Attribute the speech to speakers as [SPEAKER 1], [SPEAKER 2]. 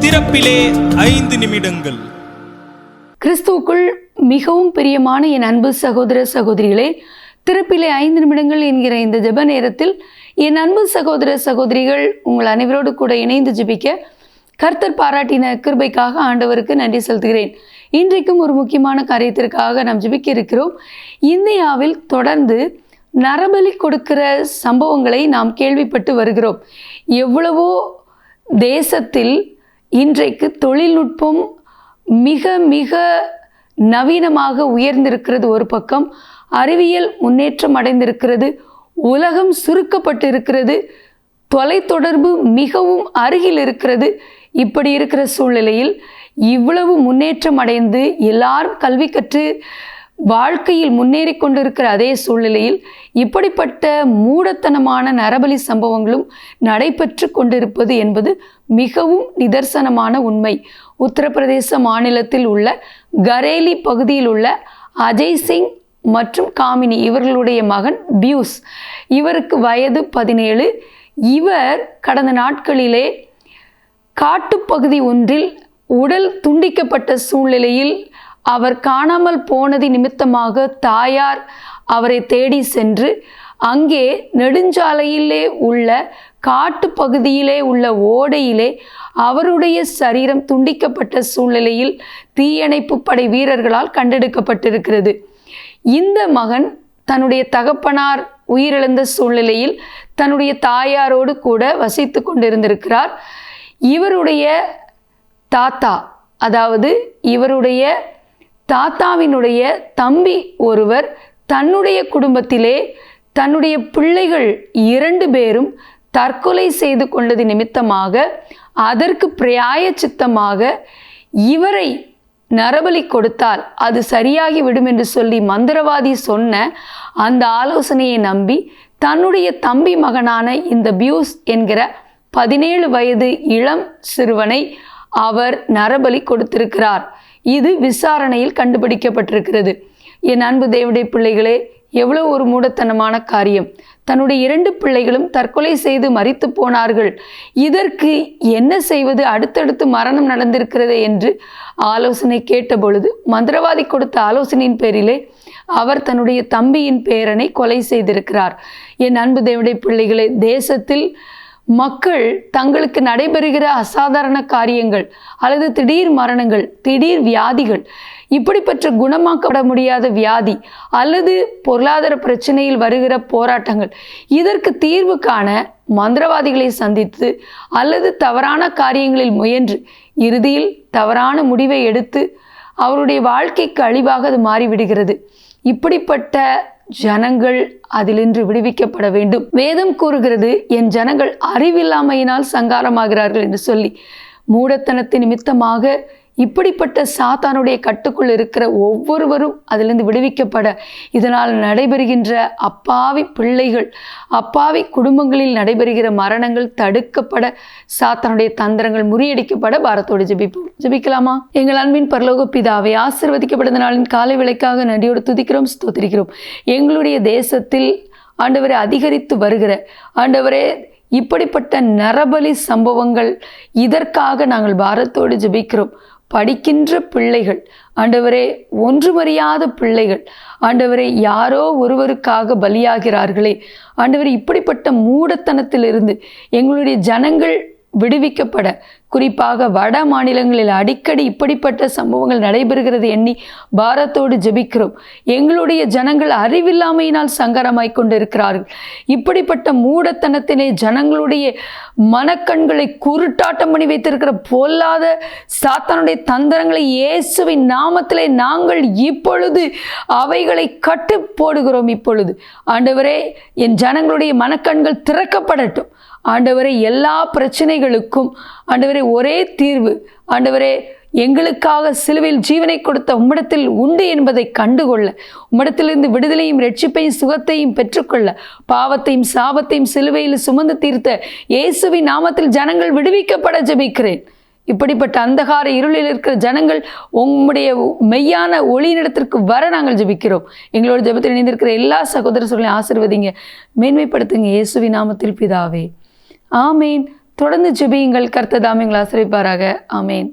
[SPEAKER 1] திறப்பிலே 5 நிமிடங்கள்.
[SPEAKER 2] கிறிஸ்துவுக்குள் மிகவும் பிரியமான என் அன்பு சகோதர சகோதரிகளே, திறப்பிலே 5 நிமிடங்கள் என்கிற இந்த ஜெப நேரத்தில் என் அன்பு சகோதர சகோதரிகள் உங்கள் அனைவரோடு கூட இணைந்து ஜெபிக்க கர்த்தர் பாராட்டின கிருபைக்காக ஆண்டவருக்கு நன்றி செலுத்துகிறேன். இன்றைக்கும் ஒரு முக்கியமான காரியத்திற்காக நாம் ஜெபிக்க இருக்கிறோம். இந்தியாவில் தொடர்ந்து நரபலி கொடுக்கிற சம்பவங்களை நாம் கேள்விப்பட்டு வருகிறோம். எவ்வளவோ தேசத்தில் இன்றைக்கு தொழில்நுட்பம் மிக மிக நவீனமாக உயர்ந்திருக்கிறது. ஒரு பக்கம் அறிவியல் முன்னேற்றம் அடைந்திருக்கிறது, உலகம் சுருக்கப்பட்டு இருக்கிறது, தொலைத்தொடர்பு மிகவும் அருகில் இருக்கிறது. இப்படி இருக்கிற சூழ்நிலையில் இவ்வளவு முன்னேற்றம் அடைந்து எல்லாரும் கல்வி கற்று வாழ்க்கையில் முன்னேறி கொண்டிருக்கிற அதே சூழ்நிலையில் இப்படிப்பட்ட மூடத்தனமான நரபலி சம்பவங்களும் நடைபெற்று கொண்டிருப்பது என்பது மிகவும் நிதர்சனமான உண்மை. உத்தரப்பிரதேச மாநிலத்தில் உள்ள கரேலி பகுதியில் உள்ள அஜய் சிங் மற்றும் காமினி இவர்களுடைய மகன் பியூஸ், இவருக்கு வயது 17. இவர் கடந்த நாட்களிலே காட்டுப்பகுதி ஒன்றில் உடல் துண்டிக்கப்பட்ட சூழ்நிலையில் அவர் காணாமல் போனது நிமித்தமாக தாயார் அவரை தேடி சென்று அங்கே நெடுஞ்சாலையிலே உள்ள காட்டுப்பகுதியிலே உள்ள ஓடையிலே அவருடைய சரீரம் துண்டிக்கப்பட்ட சூழ்நிலையில் தீயணைப்பு படை வீரர்களால் கண்டெடுக்கப்பட்டிருக்கிறது. இந்த மகன் தன்னுடைய தகப்பனார் உயிரிழந்த சூழ்நிலையில் தன்னுடைய தாயாரோடு கூட வசித்து கொண்டிருந்திருக்கிறார். இவருடைய தாத்தா, அதாவது இவருடைய தாத்தாவினுடைய தம்பி ஒருவர் தன்னுடைய குடும்பத்திலே தன்னுடைய பிள்ளைகள் 2 பேரும் தற்கொலை செய்து கொண்டது நிமித்தமாக அதற்கு பிராயச்சித்தமாக இவரை நரபலி கொடுத்தால் அது சரியாகி விடும் என்று சொல்லி மந்திரவாதி சொன்ன அந்த ஆலோசனையை நம்பி தன்னுடைய தம்பி மகனான இந்த பியூஸ் என்கிற 17 வயது இளம் சிறுவனை அவர் நரபலி கொடுத்திருக்கிறார். இது விசாரணையில் கண்டுபிடிக்கப்பட்டிருக்கிறது. என் அன்பு தேவனுடைய பிள்ளைகளே, எவ்வளவு ஒரு மூடத்தனமான காரியம்! தன்னுடைய 2 பிள்ளைகளும் தற்கொலை செய்து மரித்து போனார்கள். இதற்கு என்ன செய்வது? அடுத்தடுத்து மரணம் நடந்திருக்கிறதே என்று ஆலோசனை கேட்டபொழுது மந்திரவாதி கொடுத்த ஆலோசனையின் பேரிலே அவர் தன்னுடைய தம்பியின் பேரனை கொலை செய்திருக்கிறார். என் அன்பு தேவனுடைய பிள்ளைகளே, தேசத்தில் மக்கள் தங்களுக்கு நடைபெறுகிற அசாதாரண காரியங்கள் அல்லது திடீர் மரணங்கள், திடீர் வியாதிகள், இப்படிப்பட்ட குணமாக்கப்பட முடியாத வியாதி அல்லது பொருளாதார பிரச்சனையில் வருகிற போராட்டங்கள், இதற்கு தீர்வு காண மந்திரவாதிகளை சந்தித்து அல்லது தவறான காரியங்களில் முயன்று இறுதியில் தவறான முடிவை எடுத்து அவருடைய வாழ்க்கைக்கு அழிவாக அது மாறிவிடுகிறது. இப்படிப்பட்ட ஜனங்கள் அதிலின்று விடுவிக்கப்பட வேண்டும். வேதம் கூறுகிறது, என் ஜனங்கள் அறிவில்லாமையினால் சங்காரமாகிறார்கள் என்று சொல்லி. மூடத்தனத்தின் நிமித்தமாக இப்படிப்பட்ட சாத்தானுடைய கட்டுக்குள் இருக்கிற ஒவ்வொருவரும் அதிலிருந்து விடுவிக்கப்பட, இதனால் நடைபெறுகின்ற அப்பாவி பிள்ளைகள், அப்பாவி குடும்பங்களில் நடைபெறுகிற மரணங்கள் தடுக்கப்பட, சாத்தானுடைய தந்திரங்கள் முறியடிக்கப்பட பாரத்தோடு ஜெபிப்போம். ஜெபிக்கலாமா? எங்கள் அன்பின் பரலோக பிதாவே, ஆசீர்வதிக்கப்பட்ட நாளின் காலை வேளைக்காக நன்றியோடு துதிக்கிறோம், ஸ்தோத்திரிக்கிறோம். எங்களுடைய தேசத்தில் ஆண்டவரே அதிகரித்து வருகிற ஆண்டவரே இப்படிப்பட்ட நரபலி சம்பவங்கள், இதற்காக நாங்கள் பாரத்தோடு ஜெபிக்கிறோம். படிக்கின்ற பிள்ளைகள் ஆண்டவரே, ஒன்றுமறியாத பிள்ளைகள் ஆண்டவரே, யாரோ ஒருவருக்காக பலியாகிறார்களே ஆண்டவரே, இப்படிப்பட்ட மூடத்தனத்திலிருந்து எங்களுடைய ஜனங்கள் விடுவிக்கப்பட, குறிப்பாக வட மாநிலங்களில் அடிக்கடி இப்படிப்பட்ட சம்பவங்கள் நடைபெறுகிறது எண்ணி பாரத்தோடு ஜெபிக்கிறோம். எங்களுடைய ஜனங்கள் அறிவில்லாமையினால் சங்கரமாய் கொண்டிருக்கிறார்கள். இப்படிப்பட்ட மூடத்தனத்திலே ஜனங்களுடைய மனக்கண்களை குருட்டாட்டம் பண்ணி வைத்திருக்கிற பொல்லாத சாத்தானுடைய தந்திரங்களை இயேசுவின் நாமத்திலே நாங்கள் இப்பொழுது அவைகளை கட்டு போடுகிறோம். இப்பொழுது ஆண்டவரே, என் ஜனங்களுடைய மனக்கண்கள் திறக்கப்படட்டும். ஆண்டவரே, எல்லா பிரச்சனைகளுக்கும் ஆண்டவரே ஒரே தீர்வு ஆண்டவரே, எங்களுக்காக சிலுவையில் ஜீவனை கொடுத்த உம்மிடத்தில் உண்டு என்பதை கண்டுகொள்ள, உம்மிடத்திலிருந்து விடுதலையும் இரட்சிப்பையும் சுகத்தையும் பெற்றுக்கொள்ள, பாவத்தையும் சாபத்தையும் சிலுவையில் சுமந்து தீர்த்த இயேசுவின் நாமத்தில் ஜனங்கள் விடுவிக்கப்பட ஜெபிக்கிறேன். இப்படிப்பட்ட அந்தகார இருளில் இருக்கிற ஜனங்கள் உம்முடைய மெய்யான ஒளியினிடத்திற்கு வர நாங்கள் ஜெபிக்கிறோம். எங்களோட ஜெபத்தில் இணைந்திருக்கிற எல்லா சகோதர சொல்லையும் ஆசீர்வதிங்க, மேன்மைப்படுத்துங்க. இயேசுவின் நாமத்தில் பிதாவே, ஆமேன். தொடர்ந்து ஜெபியுங்கள். கர்த்தர் தாமே உங்களை ஆசீர்வதிப்பாராக. ஆமேன்.